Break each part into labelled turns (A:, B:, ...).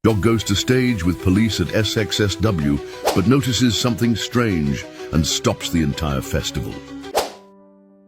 A: Dog goes to stage with police at SXSW, but notices something strange and stops the entire festival.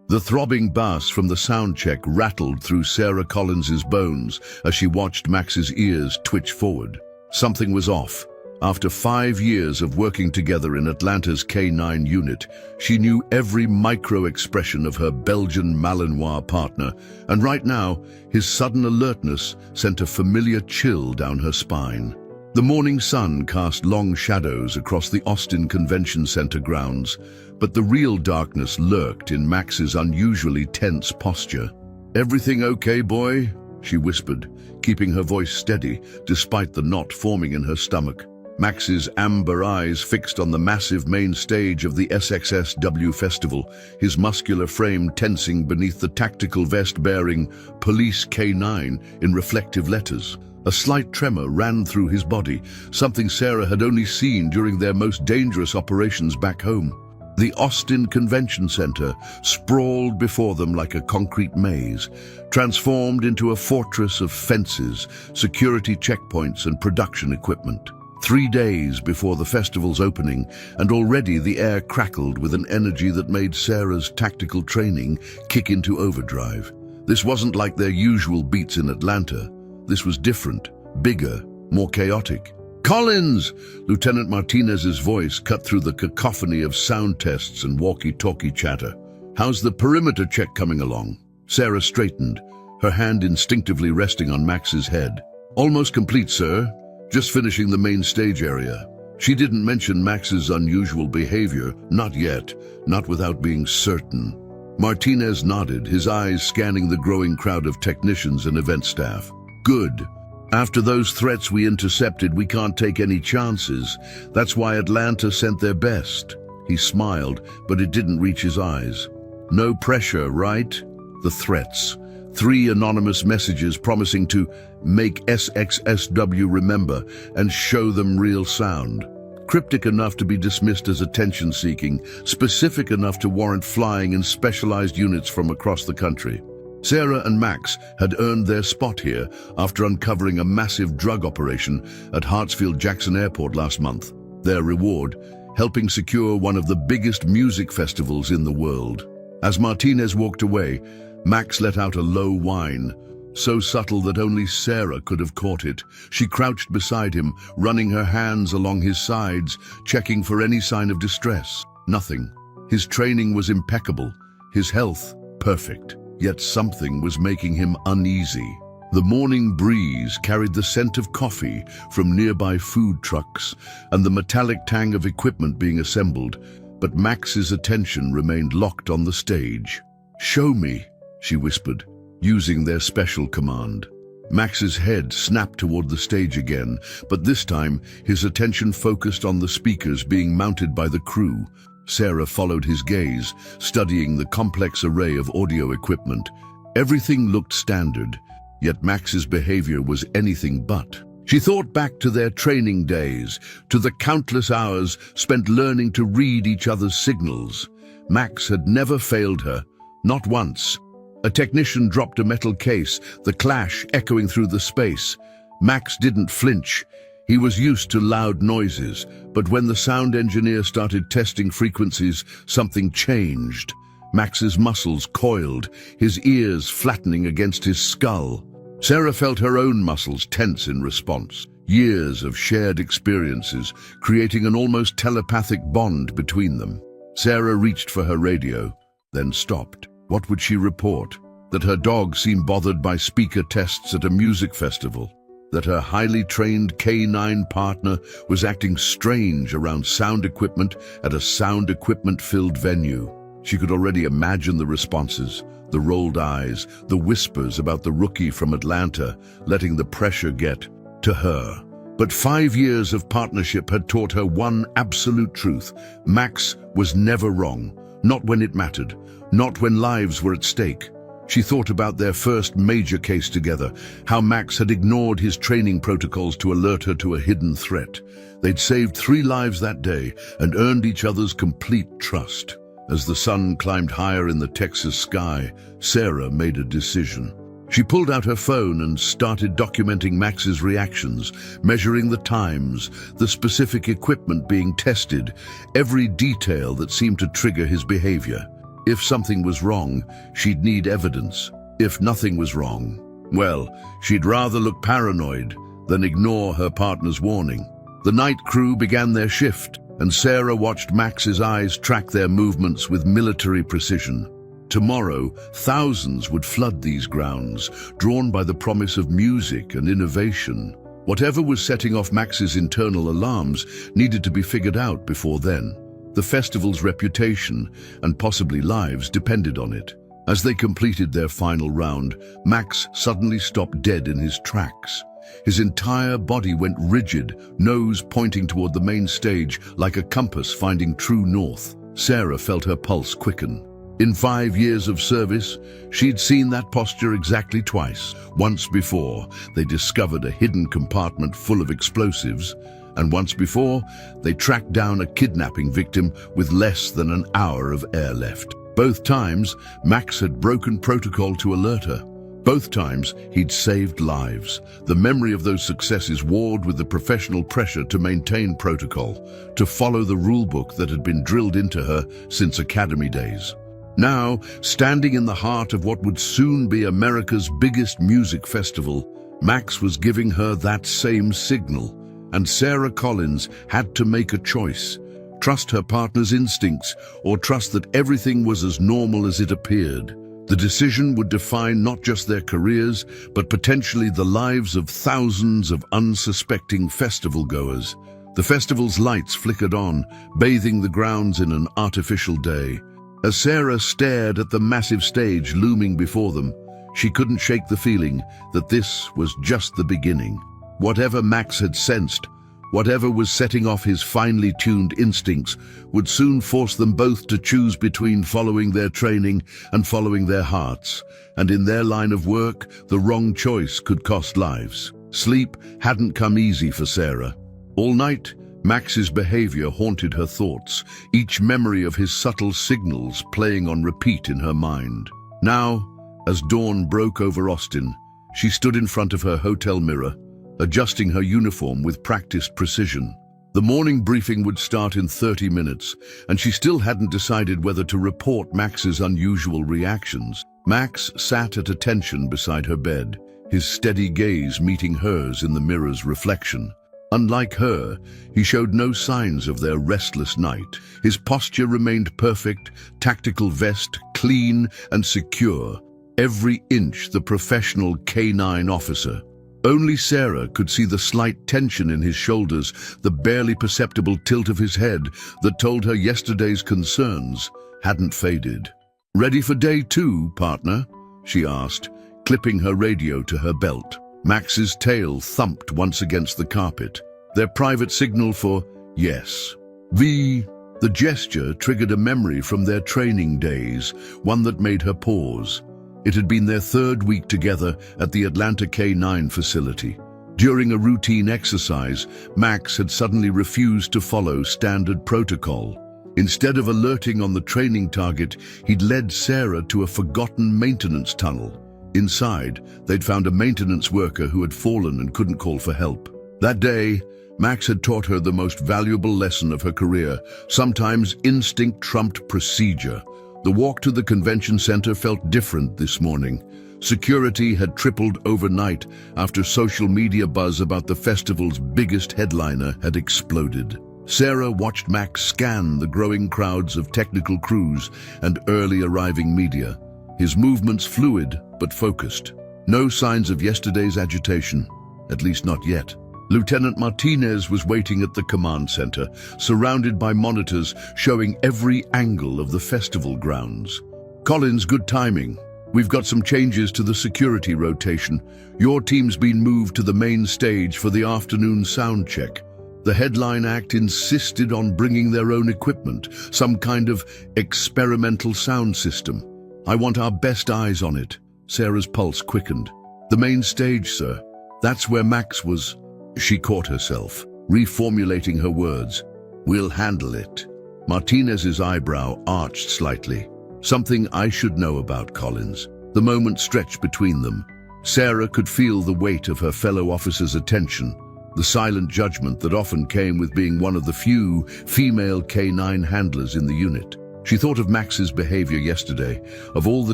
A: The throbbing bass from the sound check rattled through Sarah Collins's bones as she watched Max's ears twitch forward. Something was off. After 5 years of working together in Atlanta's K9 unit, she knew every micro-expression of her Belgian Malinois partner, and right now, his sudden alertness sent a familiar chill down her spine. The morning sun cast long shadows across the Austin Convention Center grounds, but the real darkness lurked in Max's unusually tense posture. "Everything okay, boy?" she whispered, keeping her voice steady despite the knot forming in her stomach. Max's amber eyes fixed on the massive main stage of the SXSW festival, his muscular frame tensing beneath the tactical vest bearing Police K9 in reflective letters. A slight tremor ran through his body, something Sarah had only seen during their most dangerous operations back home. The Austin Convention Center sprawled before them like a concrete maze, transformed into a fortress of fences, security checkpoints, and production equipment. 3 days before the festival's opening, and already the air crackled with an energy that made Sarah's tactical training kick into overdrive. This wasn't like their usual beats in Atlanta. This was different, bigger, more chaotic. "Collins!" Lieutenant Martinez's voice cut through the cacophony of sound tests and walkie-talkie chatter. "How's the perimeter check coming along?" Sarah straightened, her hand instinctively resting on Max's head. "Almost complete, sir. Just finishing the main stage area." She didn't mention Max's unusual behavior, not yet, not without being certain. Martinez nodded, his eyes scanning the growing crowd of technicians and event staff. "Good. After those threats we intercepted, we can't take any chances. That's why Atlanta sent their best." He smiled, but it didn't reach his eyes. "No pressure, right?" The threats. 3 anonymous messages promising to make SXSW remember and show them real sound. Cryptic enough to be dismissed as attention-seeking, specific enough to warrant flying in specialized units from across the country. Sarah and Max had earned their spot here after uncovering a massive drug operation at Hartsfield-Jackson Airport last month. Their reward, helping secure one of the biggest music festivals in the world. As Martinez walked away, Max let out a low whine, so subtle that only Sarah could have caught it. She crouched beside him, running her hands along his sides, checking for any sign of distress. Nothing. His training was impeccable, his health perfect. Yet something was making him uneasy. The morning breeze carried the scent of coffee from nearby food trucks and the metallic tang of equipment being assembled, but Max's attention remained locked on the stage. "Show me," she whispered, using their special command. Max's head snapped toward the stage again, but this time his attention focused on the speakers being mounted by the crew. Sarah followed his gaze, studying the complex array of audio equipment. Everything looked standard, yet Max's behavior was anything but. She thought back to their training days, to the countless hours spent learning to read each other's signals. Max had never failed her, not once. A technician dropped a metal case, the clash echoing through the space. Max didn't flinch. He was used to loud noises, but when the sound engineer started testing frequencies, something changed. Max's muscles coiled, his ears flattening against his skull. Sarah felt her own muscles tense in response. Years of shared experiences, creating an almost telepathic bond between them. Sarah reached for her radio, then stopped. What would she report? That her dog seemed bothered by speaker tests at a music festival? That her highly trained K9 partner was acting strange around sound equipment at a sound equipment-filled venue? She could already imagine the responses, the rolled eyes, the whispers about the rookie from Atlanta, letting the pressure get to her. But 5 years of partnership had taught her one absolute truth. Max was never wrong, not when it mattered, not when lives were at stake. She thought about their first major case together, how Max had ignored his training protocols to alert her to a hidden threat. They'd saved 3 lives that day and earned each other's complete trust. As the sun climbed higher in the Texas sky, Sarah made a decision. She pulled out her phone and started documenting Max's reactions, measuring the times, the specific equipment being tested, every detail that seemed to trigger his behavior. If something was wrong, she'd need evidence. If nothing was wrong, well, she'd rather look paranoid than ignore her partner's warning. The night crew began their shift, and Sarah watched Max's eyes track their movements with military precision. Tomorrow, thousands would flood these grounds, drawn by the promise of music and innovation. Whatever was setting off Max's internal alarms needed to be figured out before then. The festival's reputation and possibly lives depended on it. As they completed their final round, Max suddenly stopped dead in his tracks. His entire body went rigid, nose pointing toward the main stage like a compass finding true north. Sarah felt her pulse quicken. In 5 years of service, she'd seen that posture exactly twice. Once before, they discovered a hidden compartment full of explosives, and once before, they tracked down a kidnapping victim with less than an hour of air left. Both times, Max had broken protocol to alert her. Both times, he'd saved lives. The memory of those successes warred with the professional pressure to maintain protocol, to follow the rulebook that had been drilled into her since academy days. Now, standing in the heart of what would soon be America's biggest music festival, Max was giving her that same signal, and Sarah Collins had to make a choice. Trust her partner's instincts, or trust that everything was as normal as it appeared. The decision would define not just their careers, but potentially the lives of thousands of unsuspecting festival goers. The festival's lights flickered on, bathing the grounds in an artificial day. As Sarah stared at the massive stage looming before them, she couldn't shake the feeling that this was just the beginning. Whatever Max had sensed, whatever was setting off his finely tuned instincts, would soon force them both to choose between following their training and following their hearts. And in their line of work, the wrong choice could cost lives. Sleep hadn't come easy for Sarah. All night, Max's behavior haunted her thoughts, each memory of his subtle signals playing on repeat in her mind. Now, as dawn broke over Austin, she stood in front of her hotel mirror, adjusting her uniform with practiced precision. The morning briefing would start in 30 minutes, and she still hadn't decided whether to report Max's unusual reactions. Max sat at attention beside her bed, his steady gaze meeting hers in the mirror's reflection. Unlike her, he showed no signs of their restless night. His posture remained perfect, tactical vest clean and secure, every inch the professional K-9 officer. Only Sarah could see the slight tension in his shoulders, the barely perceptible tilt of his head that told her yesterday's concerns hadn't faded. "Ready for day 2, partner?" she asked, clipping her radio to her belt. Max's tail thumped once against the carpet, their private signal for yes. The gesture triggered a memory from their training days, one that made her pause. It had been their 3rd week together at the Atlanta K-9 facility. During a routine exercise, Max had suddenly refused to follow standard protocol. Instead of alerting on the training target, he'd led Sarah to a forgotten maintenance tunnel. Inside, they'd found a maintenance worker who had fallen and couldn't call for help. That day, Max had taught her the most valuable lesson of her career. Sometimes instinct trumped procedure. The walk to the convention center felt different this morning. Security had tripled overnight after social media buzz about the festival's biggest headliner had exploded. Sarah watched Max scan the growing crowds of technical crews and early arriving media. His movements fluid but focused. No signs of yesterday's agitation, at least not yet. Lieutenant Martinez was waiting at the command center, surrounded by monitors showing every angle of the festival grounds. "Collins, good timing. We've got some changes to the security rotation. Your team's been moved to the main stage for the afternoon sound check." The headline act insisted on bringing their own equipment, some kind of experimental sound system. "I want our best eyes on it." Sarah's pulse quickened. "The main stage, sir. That's where Max was." She caught herself, reformulating her words. "We'll handle it." Martinez's eyebrow arched slightly. "Something I should know about, Collins." The moment stretched between them. Sarah could feel the weight of her fellow officers' attention, the silent judgment that often came with being one of the few female K9 handlers in the unit. She thought of Max's behavior yesterday, of all the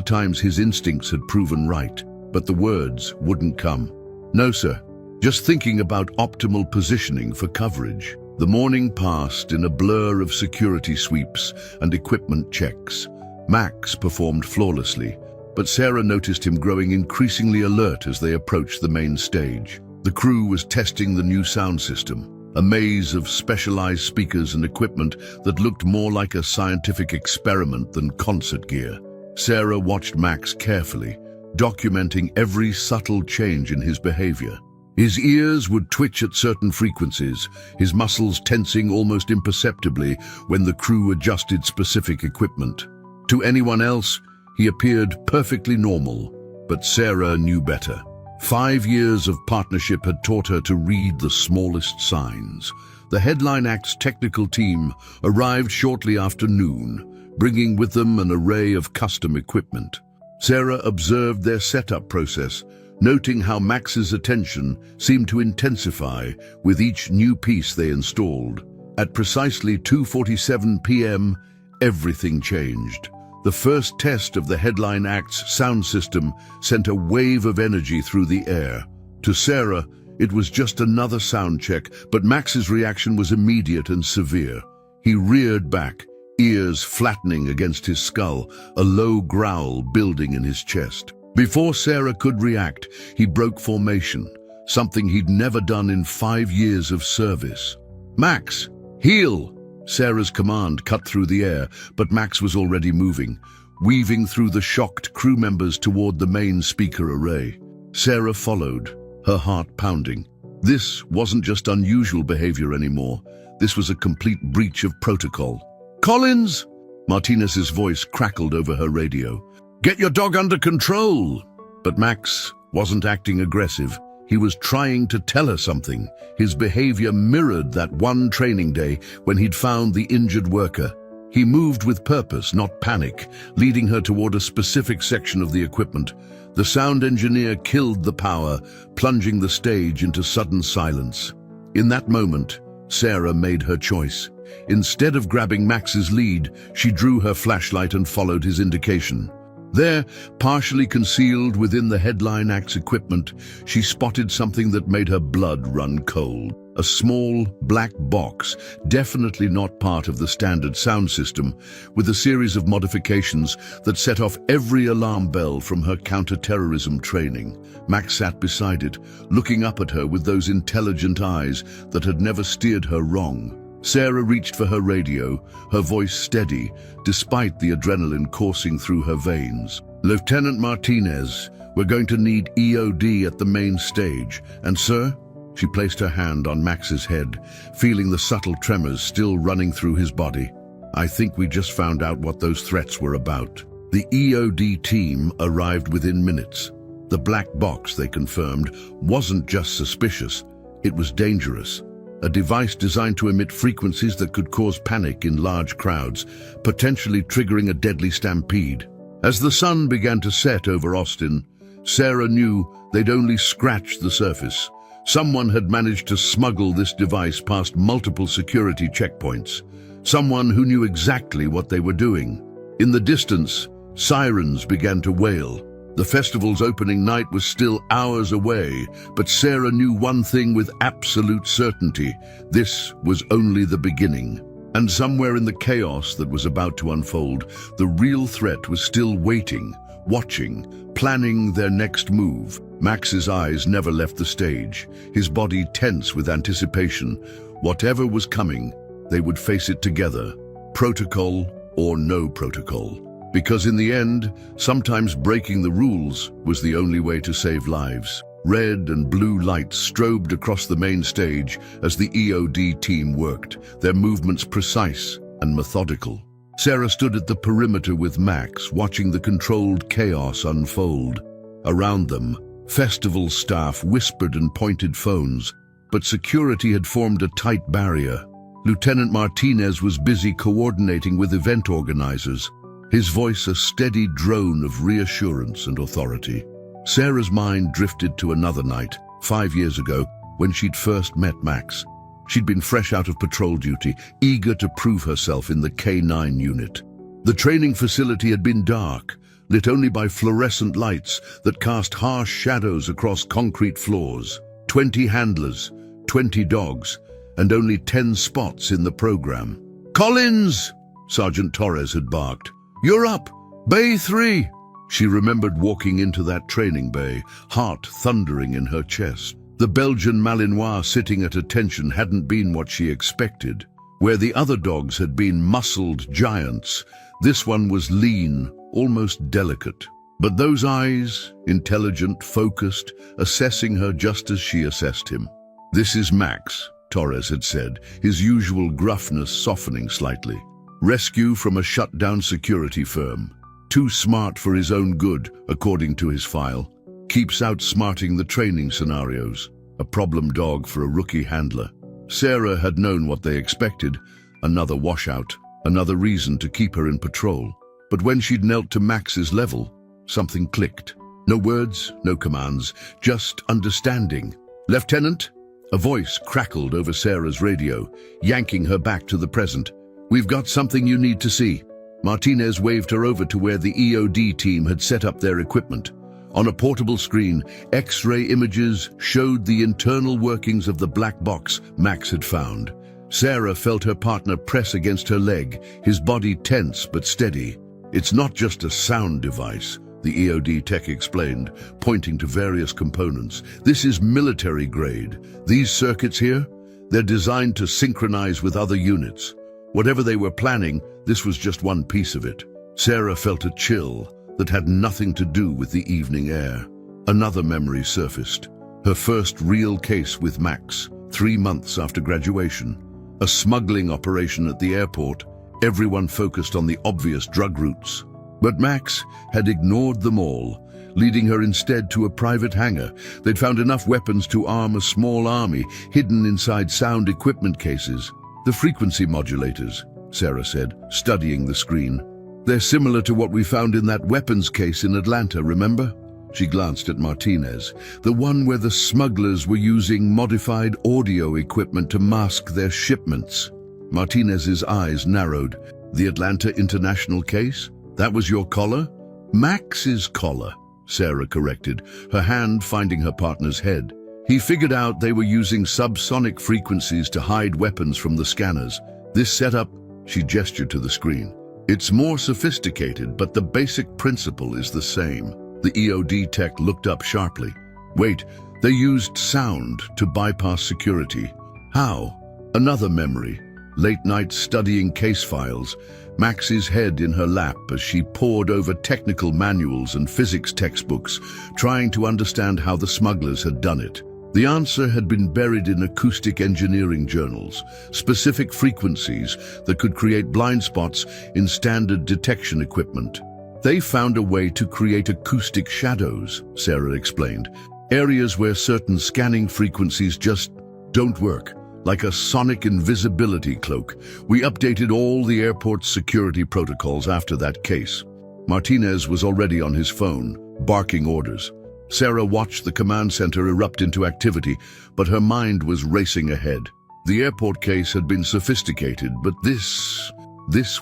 A: times his instincts had proven right, but the words wouldn't come. "No, sir. Just thinking about optimal positioning for coverage." The morning passed in a blur of security sweeps and equipment checks. Max performed flawlessly, but Sarah noticed him growing increasingly alert as they approached the main stage. The crew was testing the new sound system, a maze of specialized speakers and equipment that looked more like a scientific experiment than concert gear. Sarah watched Max carefully, documenting every subtle change in his behavior. His ears would twitch at certain frequencies, his muscles tensing almost imperceptibly when the crew adjusted specific equipment. To anyone else, he appeared perfectly normal, but Sarah knew better. 5 years of partnership had taught her to read the smallest signs. The Headline Act's technical team arrived shortly after noon, bringing with them an array of custom equipment. Sarah observed their setup process, noting how Max's attention seemed to intensify with each new piece they installed. At precisely 2:47 p.m., everything changed. The first test of the Headline Act's sound system sent a wave of energy through the air. To Sarah, it was just another sound check, but Max's reaction was immediate and severe. He reared back, ears flattening against his skull, a low growl building in his chest. Before Sarah could react, he broke formation, something he'd never done in 5 years of service. "Max, heel!" Sarah's command cut through the air, but Max was already moving, weaving through the shocked crew members toward the main speaker array. Sarah followed, her heart pounding. This wasn't just unusual behavior anymore. This was a complete breach of protocol. "Collins!" Martinez's voice crackled over her radio. "Get your dog under control!" But Max wasn't acting aggressive. He was trying to tell her something. His behavior mirrored that one training day when he'd found the injured worker. He moved with purpose, not panic, leading her toward a specific section of the equipment. The sound engineer killed the power, plunging the stage into sudden silence. In that moment, Sarah made her choice. Instead of grabbing Max's lead, she drew her flashlight and followed his indication. There, partially concealed within the Headline Act's equipment, she spotted something that made her blood run cold. A small, black box, definitely not part of the standard sound system, with a series of modifications that set off every alarm bell from her counter-terrorism training. Max sat beside it, looking up at her with those intelligent eyes that had never steered her wrong. Sarah reached for her radio, her voice steady, despite the adrenaline coursing through her veins. "Lieutenant Martinez, we're going to need EOD at the main stage. And sir?" She placed her hand on Max's head, feeling the subtle tremors still running through his body. "I think we just found out what those threats were about." The EOD team arrived within minutes. The black box, they confirmed, wasn't just suspicious, it was dangerous. A device designed to emit frequencies that could cause panic in large crowds, potentially triggering a deadly stampede. As the sun began to set over Austin, Sarah knew they'd only scratched the surface. Someone had managed to smuggle this device past multiple security checkpoints. Someone who knew exactly what they were doing. In the distance, sirens began to wail. The festival's opening night was still hours away, but Sarah knew one thing with absolute certainty: this was only the beginning. And somewhere in the chaos that was about to unfold, the real threat was still waiting, watching, planning their next move. Max's eyes never left the stage, his body tense with anticipation. Whatever was coming, they would face it together, protocol or no protocol. Because in the end, sometimes breaking the rules was the only way to save lives. Red and blue lights strobed across the main stage as the EOD team worked, their movements precise and methodical. Sarah stood at the perimeter with Max, watching the controlled chaos unfold. Around them, festival staff whispered and pointed phones, but security had formed a tight barrier. Lieutenant Martinez was busy coordinating with event organizers, his voice a steady drone of reassurance and authority. Sarah's mind drifted to another night, 5 years ago, when she'd first met Max. She'd been fresh out of patrol duty, eager to prove herself in the K9 unit. The training facility had been dark, lit only by fluorescent lights that cast harsh shadows across concrete floors. 20 handlers, 20 dogs, and only 10 spots in the program. "Collins!" Sergeant Torres had barked. "You're up! Bay 3!" She remembered walking into that training bay, heart thundering in her chest. The Belgian Malinois sitting at attention hadn't been what she expected. Where the other dogs had been muscled giants, this one was lean, almost delicate. But those eyes, intelligent, focused, assessing her just as she assessed him. "This is Max," Torres had said, his usual gruffness softening slightly. "Rescue from a shut-down security firm. Too smart for his own good, according to his file. Keeps outsmarting the training scenarios. A problem dog for a rookie handler." Sarah had known what they expected. Another washout, another reason to keep her in patrol. But when she'd knelt to Max's level, something clicked. No words, no commands, just understanding. "Lieutenant?" A voice crackled over Sarah's radio, yanking her back to the present. "We've got something you need to see." Martinez waved her over to where the EOD team had set up their equipment. On a portable screen, X-ray images showed the internal workings of the black box Max had found. Sarah felt her partner press against her leg, his body tense but steady. "It's not just a sound device," the EOD tech explained, pointing to various components. "This is military grade. These circuits here, they're designed to synchronize with other units. Whatever they were planning, this was just one piece of it." Sarah felt a chill that had nothing to do with the evening air. Another memory surfaced. Her first real case with Max, 3 months after graduation. A smuggling operation at the airport, everyone focused on the obvious drug routes. But Max had ignored them all, leading her instead to a private hangar. They'd found enough weapons to arm a small army hidden inside sound equipment cases. "The frequency modulators," Sarah said, studying the screen. "They're similar to what we found in that weapons case in Atlanta, remember?" She glanced at Martinez, the one where the smugglers were using modified audio equipment to mask their shipments. Martinez's eyes narrowed. "The Atlanta International case? That was your collar?" "Max's collar," Sarah corrected, her hand finding her partner's head. "He figured out they were using subsonic frequencies to hide weapons from the scanners. This setup," she gestured to the screen. "It's more sophisticated, but the basic principle is the same." The EOD tech looked up sharply. "Wait, they used sound to bypass security. How?" Another memory. Late nights studying case files, Max's head in her lap as she pored over technical manuals and physics textbooks, trying to understand how the smugglers had done it. The answer had been buried in acoustic engineering journals, specific frequencies that could create blind spots in standard detection equipment. "They found a way to create acoustic shadows," Sarah explained. "Areas where certain scanning frequencies just don't work, like a sonic invisibility cloak. We updated all the airport's security protocols after that case." Martinez was already on his phone, barking orders. Sarah watched the command center erupt into activity, but her mind was racing ahead. The airport case had been sophisticated, but this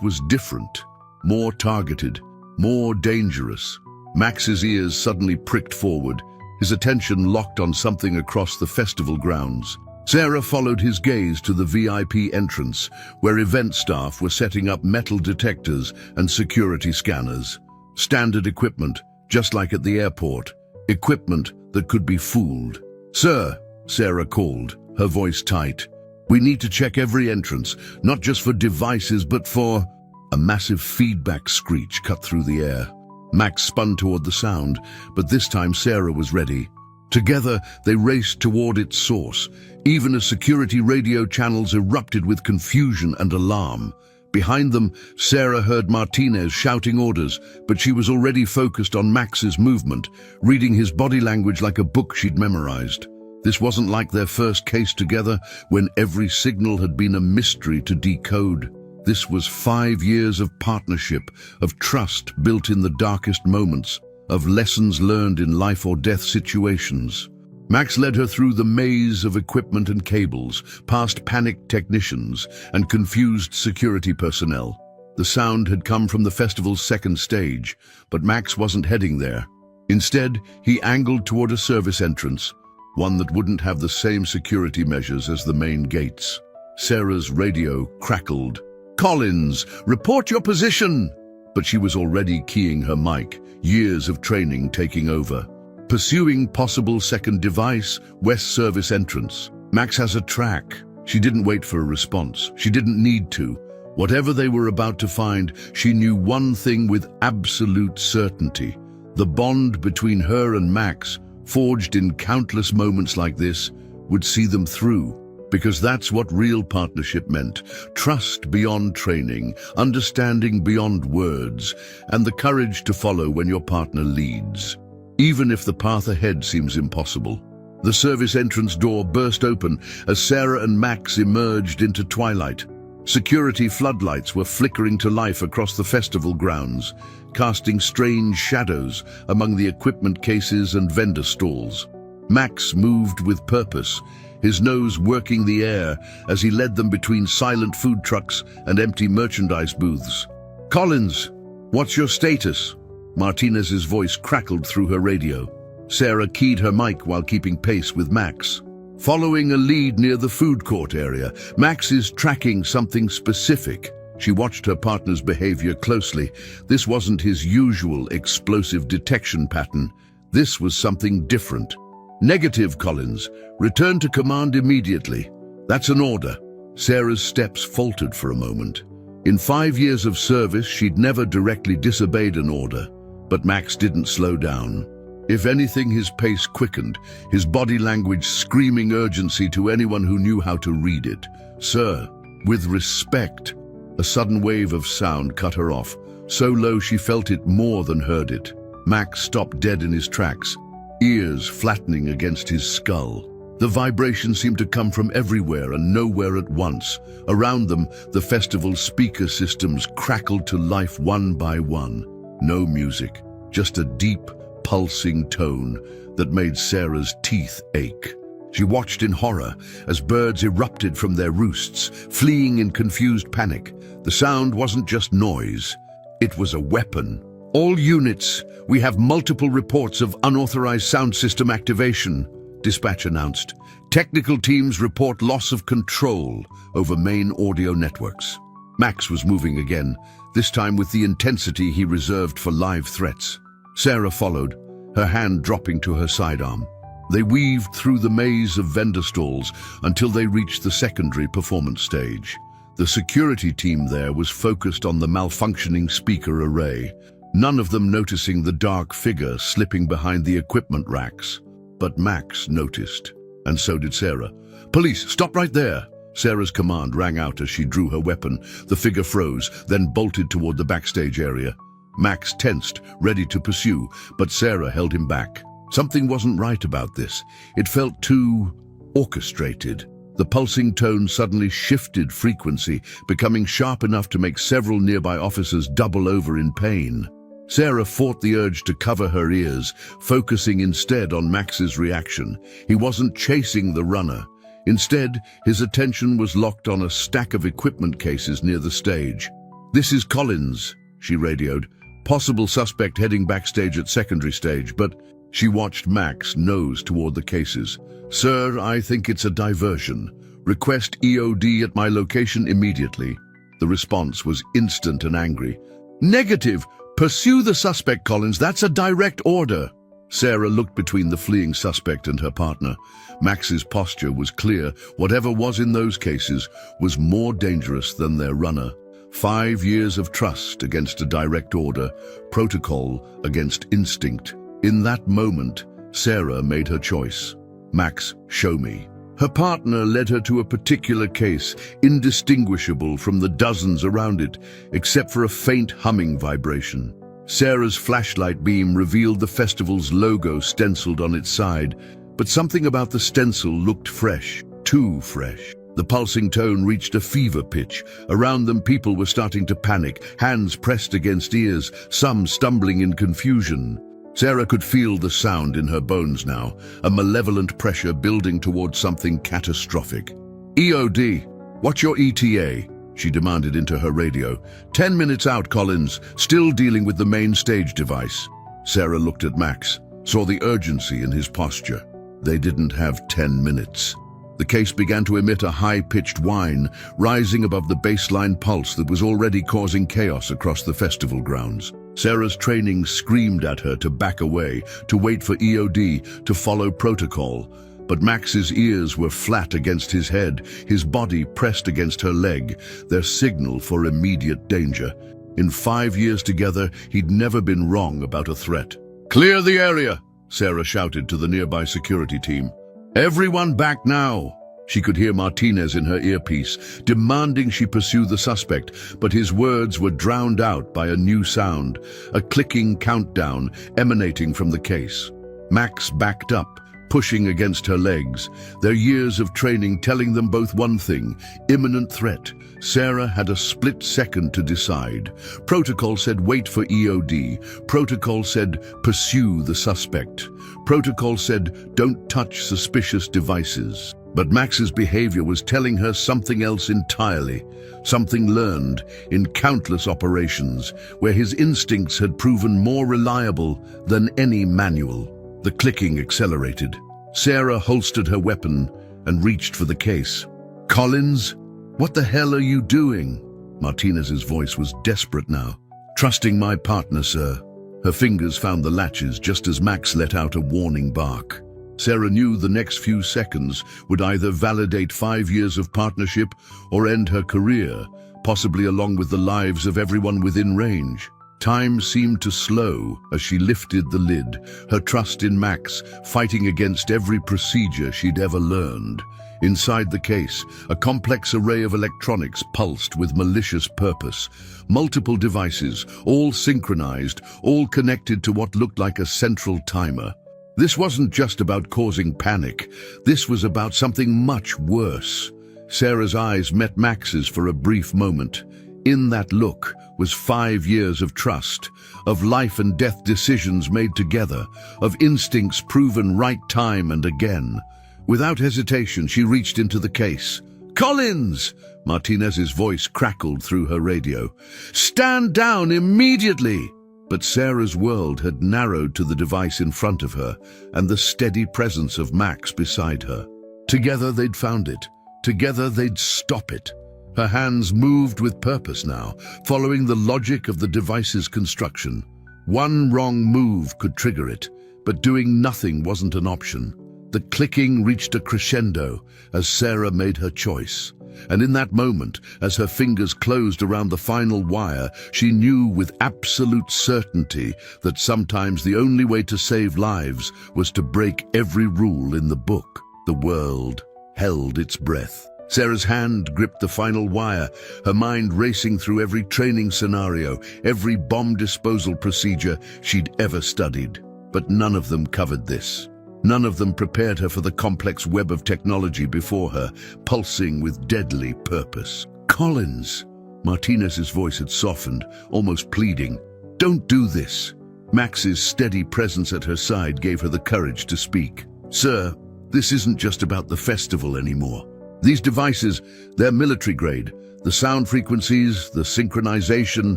A: was different. More targeted, more dangerous. Max's ears suddenly pricked forward, his attention locked on something across the festival grounds. Sarah followed his gaze to the VIP entrance, where event staff were setting up metal detectors and security scanners. Standard equipment, just like at the airport. Equipment that could be fooled. "Sir," Sarah called, her voice tight. "We need to check every entrance, not just for devices, but for—" A massive feedback screech cut through the air. Max spun toward the sound, but this time Sarah was ready. Together, they raced toward its source, even as security radio channels erupted with confusion and alarm. Behind them, Sarah heard Martinez shouting orders, but she was already focused on Max's movement, reading his body language like a book she'd memorized. This wasn't like their first case together, when every signal had been a mystery to decode. This was 5 years of partnership, of trust built in the darkest moments. of lessons learned in life or death situations. Max led her through the maze of equipment and cables, past panicked technicians and confused security personnel. The sound had come from the festival's second stage, but Max wasn't heading there. Instead, he angled toward a service entrance, one that wouldn't have the same security measures as the main gates. Sarah's radio crackled. "Collins, report your position!" But she was already keying her mic, years of training taking over. Pursuing possible second device, west service entrance. Max has a track. She didn't wait for a response. She didn't need to. Whatever they were about to find, she knew one thing with absolute certainty. The bond between her and Max, forged in countless moments like this, would see them through. Because that's what real partnership meant. Trust beyond training, understanding beyond words, and the courage to follow when your partner leads. Even if the path ahead seems impossible. The service entrance door burst open as Sarah and Max emerged into twilight. Security floodlights were flickering to life across the festival grounds, casting strange shadows among the equipment cases and vendor stalls. Max moved with purpose, his nose working the air as he led them between silent food trucks and empty merchandise booths. "Collins, what's your status?" Martinez's voice crackled through her radio. Sarah keyed her mic while keeping pace with Max. Following a lead near the food court area, Max is tracking something specific. She watched her partner's behavior closely. This wasn't his usual explosive detection pattern. This was something different. "Negative, Collins. Return to command immediately." "That's an order." Sarah's steps faltered for a moment. In 5 years of service, she'd never directly disobeyed an order. But Max didn't slow down. If anything, his pace quickened, his body language screaming urgency to anyone who knew how to read it. "Sir, with respect." A sudden wave of sound cut her off, so low she felt it more than heard it. Max stopped dead in his tracks, ears flattening against his skull. The vibration seemed to come from everywhere and nowhere at once. Around them, the festival's speaker systems crackled to life one by one. No music, just a deep, pulsing tone that made Sarah's teeth ache. She watched in horror as birds erupted from their roosts, fleeing in confused panic. The sound wasn't just noise, it was a weapon. "All units, we have multiple reports of unauthorized sound system activation," dispatch announced. "Technical teams report loss of control over main audio networks." Max was moving again, this time with the intensity he reserved for live threats. Sarah followed, her hand dropping to her sidearm. They weaved through the maze of vendor stalls until they reached the secondary performance stage. The security team there was focused on the malfunctioning speaker array, none of them noticing the dark figure slipping behind the equipment racks. But Max noticed, and so did Sarah. "Police, stop right there!" Sarah's command rang out as she drew her weapon. The figure froze, then bolted toward the backstage area. Max tensed, ready to pursue, but Sarah held him back. Something wasn't right about this. It felt too orchestrated. The pulsing tone suddenly shifted frequency, becoming sharp enough to make several nearby officers double over in pain. Sarah fought the urge to cover her ears, focusing instead on Max's reaction. He wasn't chasing the runner. Instead, his attention was locked on a stack of equipment cases near the stage. "This is Collins," she radioed. "Possible suspect heading backstage at secondary stage," but she watched Max nose toward the cases. "Sir, I think it's a diversion. Request EOD at my location immediately." The response was instant and angry. "Negative! Pursue the suspect, Collins. That's a direct order." Sarah looked between the fleeing suspect and her partner. Max's posture was clear. Whatever was in those cases was more dangerous than their runner. 5 years of trust against a direct order, protocol against instinct. In that moment, Sarah made her choice. "Max, show me." Her partner led her to a particular case, indistinguishable from the dozens around it, except for a faint humming vibration. Sarah's flashlight beam revealed the festival's logo stenciled on its side, but something about the stencil looked fresh, too fresh. The pulsing tone reached a fever pitch. Around them, people were starting to panic, hands pressed against ears, some stumbling in confusion. Sarah could feel the sound in her bones now, a malevolent pressure building towards something catastrophic. "EOD, what's your ETA?" she demanded into her radio. 10 minutes out, Collins, still dealing with the main stage device." Sarah looked at Max, saw the urgency in his posture. They didn't have 10 minutes. The case began to emit a high-pitched whine, rising above the baseline pulse that was already causing chaos across the festival grounds. Sarah's training screamed at her to back away, to wait for EOD, to follow protocol. But Max's ears were flat against his head, his body pressed against her leg, their signal for immediate danger. In 5 years together, he'd never been wrong about a threat. "Clear the area," Sarah shouted to the nearby security team. "Everyone back now." She could hear Martinez in her earpiece, demanding she pursue the suspect, but his words were drowned out by a new sound, a clicking countdown emanating from the case. Max backed up, pushing against her legs, their years of training telling them both one thing: imminent threat. Sarah had a split second to decide. Protocol said wait for EOD. Protocol said pursue the suspect. Protocol said don't touch suspicious devices. But Max's behavior was telling her something else entirely, something learned in countless operations, where his instincts had proven more reliable than any manual. The clicking accelerated. Sarah holstered her weapon and reached for the case. "Collins, what the hell are you doing?" Martinez's voice was desperate now. "Trusting my partner, sir." Her fingers found the latches just as Max let out a warning bark. Sarah knew the next few seconds would either validate 5 years of partnership or end her career, possibly along with the lives of everyone within range. Time seemed to slow as she lifted the lid, her trust in Max fighting against every procedure she'd ever learned. Inside the case, a complex array of electronics pulsed with malicious purpose. Multiple devices, all synchronized, all connected to what looked like a central timer. This wasn't just about causing panic. This was about something much worse. Sarah's eyes met Max's for a brief moment. In that look was 5 years of trust, of life and death decisions made together, of instincts proven right time and again. Without hesitation, she reached into the case. "Collins!" Martinez's voice crackled through her radio. "Stand down immediately!" But Sarah's world had narrowed to the device in front of her and the steady presence of Max beside her. Together they'd found it. Together they'd stop it. Her hands moved with purpose now, following the logic of the device's construction. One wrong move could trigger it, but doing nothing wasn't an option. The clicking reached a crescendo as Sarah made her choice. And in that moment, as her fingers closed around the final wire, she knew with absolute certainty that sometimes the only way to save lives was to break every rule in the book. The world held its breath. Sarah's hand gripped the final wire, her mind racing through every training scenario, every bomb disposal procedure she'd ever studied. But none of them covered this. None of them prepared her for the complex web of technology before her, pulsing with deadly purpose. "Collins!" Martinez's voice had softened, almost pleading. "Don't do this." Max's steady presence at her side gave her the courage to speak. "Sir, this isn't just about the festival anymore. These devices, they're military grade. The sound frequencies, the synchronization,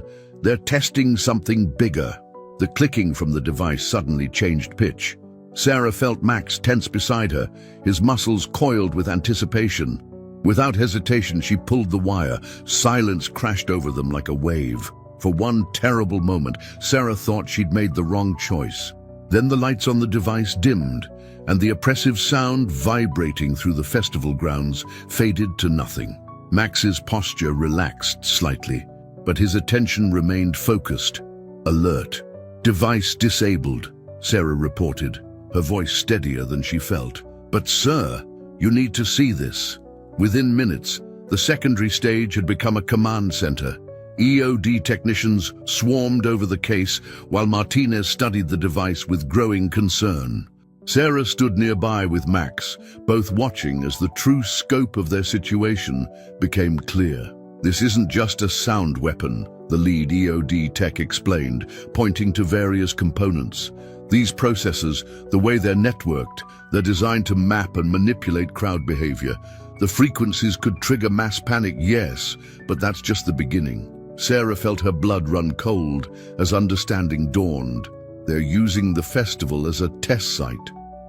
A: they're testing something bigger." The clicking from the device suddenly changed pitch. Sarah felt Max tense beside her, his muscles coiled with anticipation. Without hesitation, she pulled the wire. Silence crashed over them like a wave. For one terrible moment, Sarah thought she'd made the wrong choice. Then the lights on the device dimmed, and the oppressive sound vibrating through the festival grounds faded to nothing. Max's posture relaxed slightly, but his attention remained focused, alert. "Device disabled," Sarah reported, her voice steadier than she felt. "But sir, you need to see this." Within minutes, the secondary stage had become a command center. EOD technicians swarmed over the case while Martinez studied the device with growing concern. Sarah stood nearby with Max, both watching as the true scope of their situation became clear. "This isn't just a sound weapon," the lead EOD tech explained, pointing to various components. These processes, the way they're networked, they're designed to map and manipulate crowd behavior. The frequencies could trigger mass panic, yes, but that's just the beginning. Sarah felt her blood run cold as understanding dawned. They're using the festival as a test site.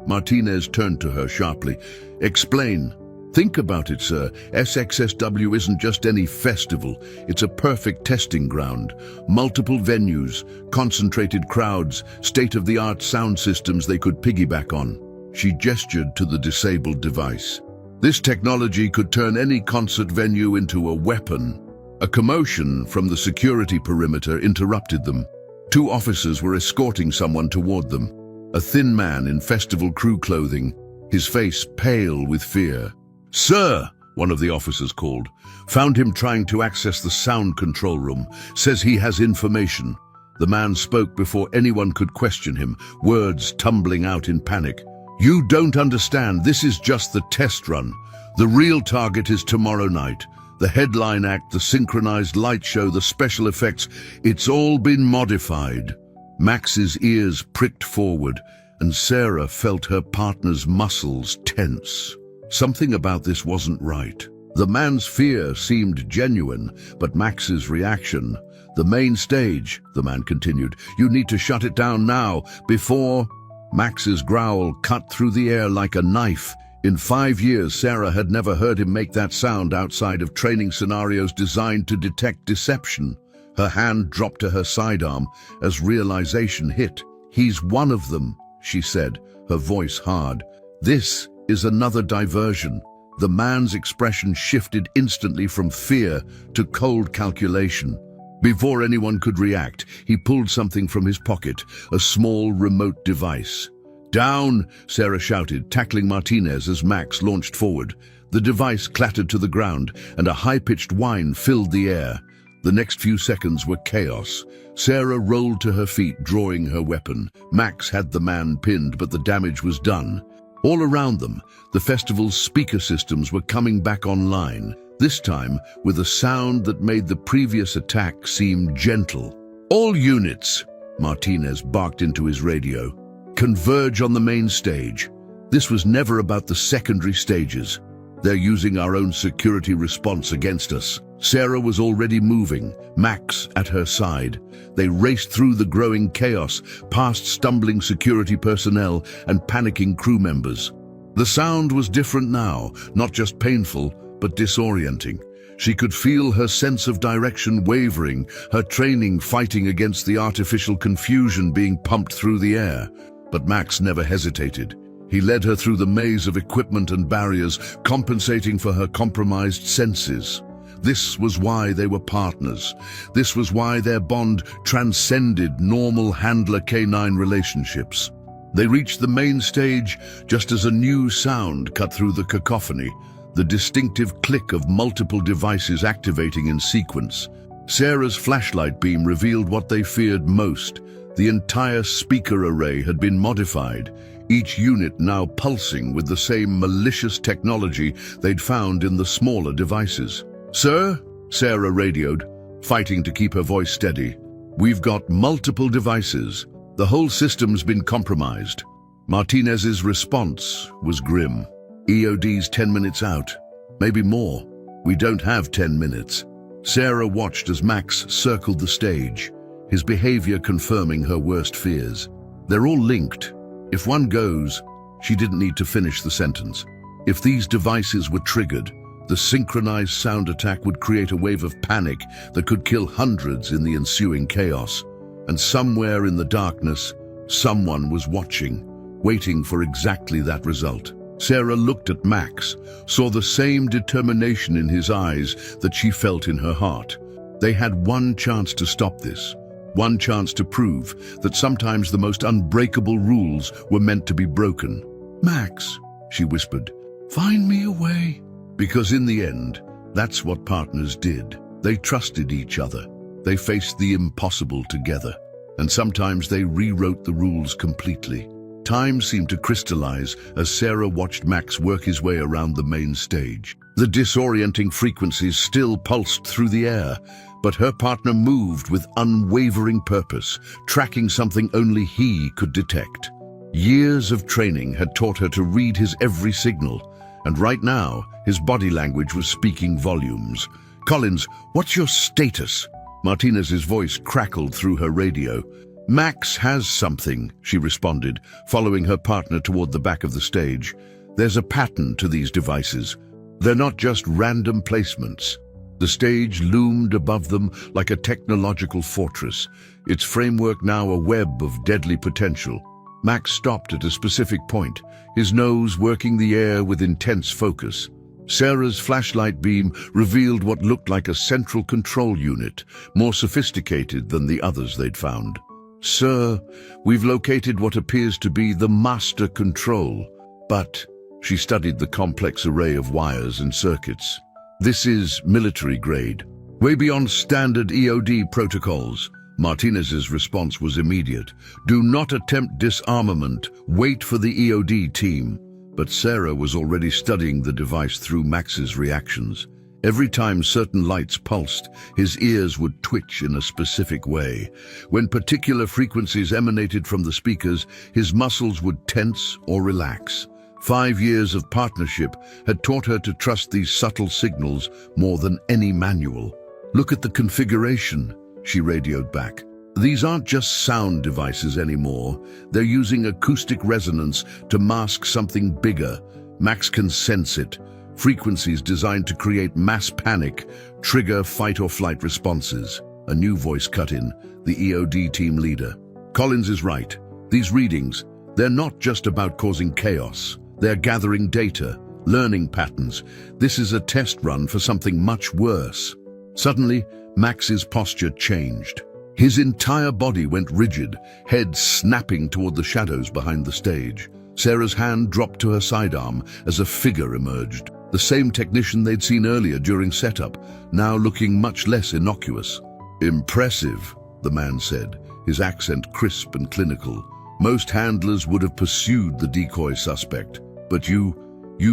A: Martinez turned to her sharply. Explain. Think about it, sir. SXSW isn't just any festival. It's a perfect testing ground. Multiple venues, concentrated crowds, state-of-the-art sound systems they could piggyback on. She gestured to the disabled device. This technology could turn any concert venue into a weapon. A commotion from the security perimeter interrupted them. Two officers were escorting someone toward them. A thin man in festival crew clothing, his face pale with fear. "Sir," one of the officers called. "Found him trying to access the sound control room. Says he has information." The man spoke before anyone could question him, words tumbling out in panic. "You don't understand. This is just the test run. The real target is tomorrow night. The headline act, the synchronized light show, the special effects, it's all been modified." Max's ears pricked forward, and Sarah felt her partner's muscles tense. Something about this wasn't right. The man's fear seemed genuine, but Max's reaction... "The main stage," the man continued. "You need to shut it down now, before..." Max's growl cut through the air like a knife. In 5 years, Sarah had never heard him make that sound outside of training scenarios designed to detect deception. Her hand dropped to her sidearm as realization hit. "He's one of them," she said, her voice hard. "This is another diversion." The man's expression shifted instantly from fear to cold calculation. Before anyone could react, he pulled something from his pocket, a small remote device. "Down!" Sarah shouted, tackling Martinez as Max launched forward. The device clattered to the ground, and a high-pitched whine filled the air. The next few seconds were chaos. Sarah rolled to her feet, drawing her weapon. Max had the man pinned, but the damage was done. All around them, the festival's speaker systems were coming back online, this time with a sound that made the previous attack seem gentle. "All units," Martinez barked into his radio, "converge on the main stage. This was never about the secondary stages. They're using our own security response against us." Sarah was already moving, Max at her side. They raced through the growing chaos, past stumbling security personnel and panicking crew members. The sound was different now, not just painful, but disorienting. She could feel her sense of direction wavering, her training fighting against the artificial confusion being pumped through the air. But Max never hesitated. He led her through the maze of equipment and barriers, compensating for her compromised senses. This was why they were partners. This was why their bond transcended normal handler-canine relationships. They reached the main stage just as a new sound cut through the cacophony, the distinctive click of multiple devices activating in sequence. Sarah's flashlight beam revealed what they feared most. The entire speaker array had been modified, each unit now pulsing with the same malicious technology they'd found in the smaller devices. "Sir," Sarah radioed, fighting to keep her voice steady, "we've got multiple devices. The whole system's been compromised." Martinez's response was grim. "EOD's 10 minutes out. Maybe more. We don't have 10 minutes." Sarah watched as Max circled the stage, his behavior confirming her worst fears. They're all linked. If one goes, she didn't need to finish the sentence. If these devices were triggered, the synchronized sound attack would create a wave of panic that could kill hundreds in the ensuing chaos. And somewhere in the darkness, someone was watching, waiting for exactly that result. Sarah looked at Max, saw the same determination in his eyes that she felt in her heart. They had one chance to stop this, one chance to prove that sometimes the most unbreakable rules were meant to be broken. "Max," she whispered, "find me a way." Because in the end, that's what partners did. They trusted each other. They faced the impossible together. And sometimes they rewrote the rules completely. Time seemed to crystallize as Sarah watched Max work his way around the main stage. The disorienting frequencies still pulsed through the air, But her partner moved with unwavering purpose, tracking something only he could detect. Years of training had taught her to read his every signal, and right now, his body language was speaking volumes. "Collins, what's your status?" Martinez's voice crackled through her radio. "Max has something," she responded, following her partner toward the back of the stage. "There's a pattern to these devices. They're not just random placements." The stage loomed above them like a technological fortress, its framework now a web of deadly potential. Max stopped at a specific point, his nose working the air with intense focus. Sarah's flashlight beam revealed what looked like a central control unit, more sophisticated than the others they'd found. "Sir, we've located what appears to be the master control, but..." She studied the complex array of wires and circuits. "This is military grade, way beyond standard EOD protocols." Martinez's response was immediate. "Do not attempt disarmament. Wait for the EOD team." But Sarah was already studying the device through Max's reactions. Every time certain lights pulsed, his ears would twitch in a specific way. When particular frequencies emanated from the speakers, his muscles would tense or relax. 5 years of partnership had taught her to trust these subtle signals more than any manual. "Look at the configuration," she radioed back. "These aren't just sound devices anymore. They're using acoustic resonance to mask something bigger. Max can sense it. Frequencies designed to create mass panic, trigger fight-or-flight responses." A new voice cut in, the EOD team leader. "Collins is right. These readings, they're not just about causing chaos. They're gathering data, learning patterns. This is a test run for something much worse." Suddenly, Max's posture changed. His entire body went rigid, head snapping toward the shadows behind the stage. Sarah's hand dropped to her sidearm as a figure emerged. The same technician they'd seen earlier during setup, now looking much less innocuous. "Impressive," the man said, his accent crisp and clinical. "Most handlers would have pursued the decoy suspect, but you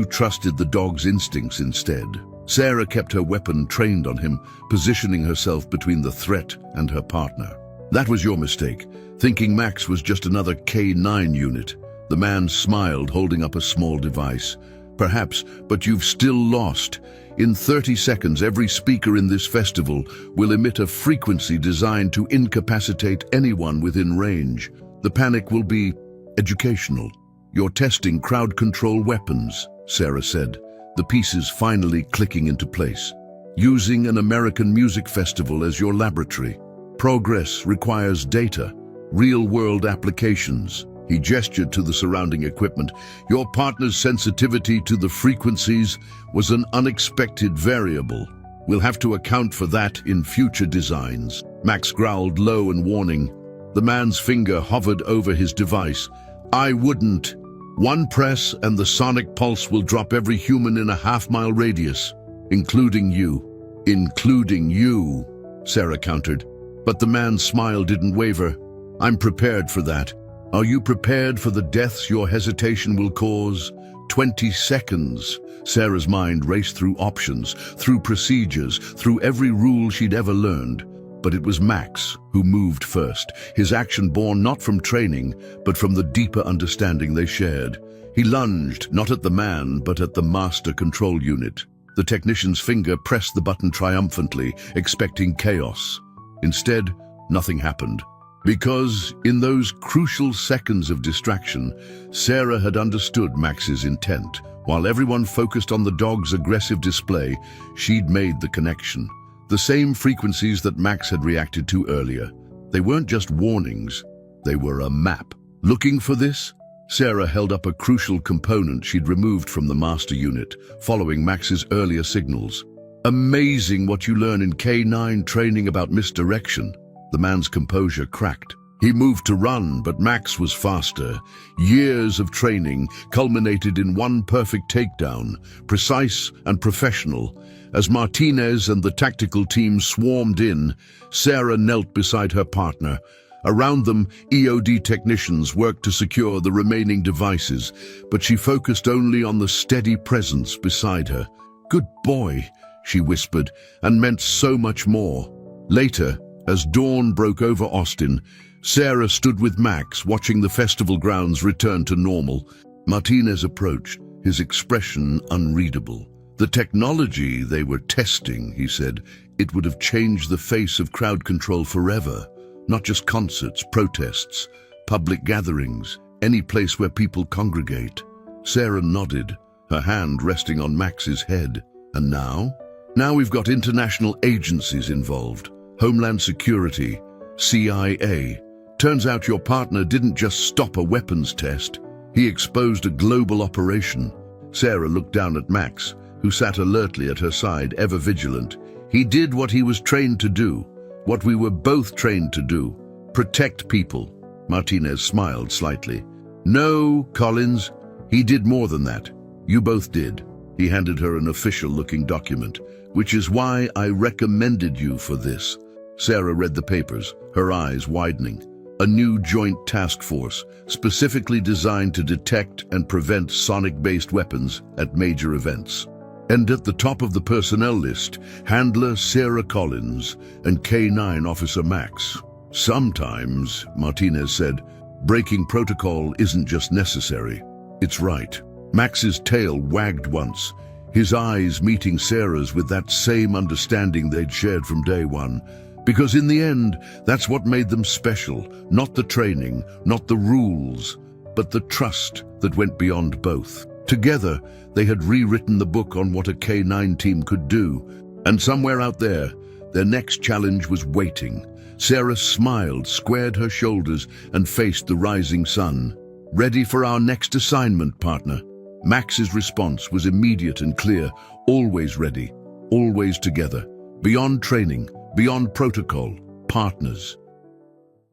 A: trusted the dog's instincts instead." Sarah kept her weapon trained on him, positioning herself between the threat and her partner. "That was your mistake, thinking Max was just another K9 unit." The man smiled, holding up a small device. "Perhaps, but you've still lost. In 30 seconds, every speaker in this festival will emit a frequency designed to incapacitate anyone within range. The panic will be educational. You're testing crowd control weapons," Sarah said, the pieces finally clicking into place. "Using an American music festival as your laboratory. Progress requires data, real-world applications." He gestured to the surrounding equipment. "Your partner's sensitivity to the frequencies was an unexpected variable. We'll have to account for that in future designs." Max growled low and warning. The man's finger hovered over his device. "I wouldn't. One press and the sonic pulse will drop every human in a half-mile radius, including you." "Including you," Sarah countered. But the man's smile didn't waver. "I'm prepared for that. Are you prepared for the deaths your hesitation will cause?" 20 seconds. Sarah's mind raced through options, through procedures, through every rule she'd ever learned. But it was Max who moved first, his action born not from training, but from the deeper understanding they shared. He lunged, not at the man, but at the master control unit. The technician's finger pressed the button triumphantly, expecting chaos. Instead, nothing happened. Because, in those crucial seconds of distraction, Sarah had understood Max's intent. While everyone focused on the dog's aggressive display, she'd made the connection. The same frequencies that Max had reacted to earlier. They weren't just warnings, they were a map. Looking for this? Sarah held up a crucial component she'd removed from the master unit, following Max's earlier signals. "Amazing what you learn in K9 training about misdirection." The man's composure cracked. He moved to run, but Max was faster. Years of training culminated in one perfect takedown, precise and professional. As Martinez and the tactical team swarmed in, Sarah knelt beside her partner. Around them, EOD technicians worked to secure the remaining devices, but she focused only on the steady presence beside her. "Good boy," she whispered, and meant so much more. Later, as dawn broke over Austin, Sarah stood with Max watching the festival grounds return to normal. Martinez approached, his expression unreadable. The technology they were testing, he said, it would have changed the face of crowd control forever. Not just concerts, protests, public gatherings, any place where people congregate. Sarah nodded, her hand resting on Max's head. And now? Now we've got international agencies involved. Homeland Security, CIA. Turns out your partner didn't just stop a weapons test. He exposed a global operation. Sarah looked down at Max, who sat alertly at her side, ever vigilant. He did what he was trained to do, what we were both trained to do. Protect people. Martinez smiled slightly. No, Collins, he did more than that. You both did. He handed her an official-looking document, which is why I recommended you for this. Sarah read the papers, her eyes widening. A new joint task force, specifically designed to detect and prevent sonic-based weapons at major events. And at the top of the personnel list, handler Sarah Collins and K9 Officer Max. Sometimes, Martinez said, breaking protocol isn't just necessary, it's right. Max's tail wagged once, his eyes meeting Sarah's with that same understanding they'd shared from day one. Because in the end, that's what made them special, not the training, not the rules, but the trust that went beyond both. Together, they had rewritten the book on what a K9 team could do, and somewhere out there, their next challenge was waiting. Sarah smiled, squared her shoulders, and faced the rising sun. Ready for our next assignment, partner? Max's response was immediate and clear, always ready, always together. Beyond training, beyond protocol, partners.